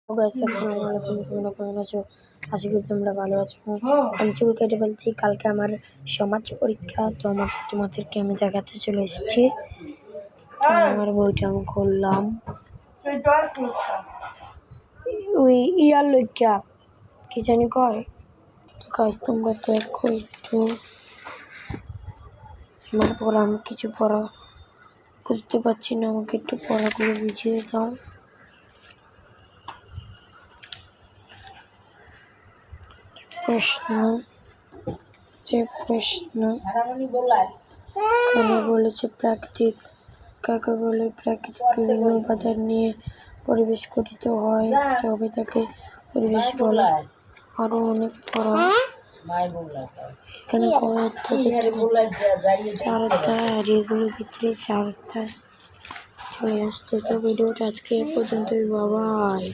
আসসালামু আলাইকুম, তোমরা কেমন আছো? আশা করি তোমরা ভালো আছো। আমি চুল কেটে ফেলছি, কালকে আমার সমাজ পরীক্ষা, তো তোমাদেরকে আমি দেখাতে চলে এসেছি। আমার বইটা আমি খুললাম, ওই ইয়ার লইকা কি জানি কয়। তো কাজ তোমরা তো একটু আমার পড়া, আমি কিছু পড়া করতে পারছি না, আমাকে একটু পড়াগুলো বুঝিয়ে দাও। প্রশ্ন এখানে বলেছে প্রাকৃতিক কাকে বলে? প্রাকৃতিক বিভিন্ন উপাদান নিয়ে পরিবেশ গঠিত হয়, তবে তাকে পরিবেশ বলে। আরো অনেক পড়া এখানে কয়েকটা চার অধ্যায়, আর এগুলোর ভিতরে চার অধ্যায় চলে আসছে। তো ভিডিওটা আজকে এ পর্যন্তই, বাবাই।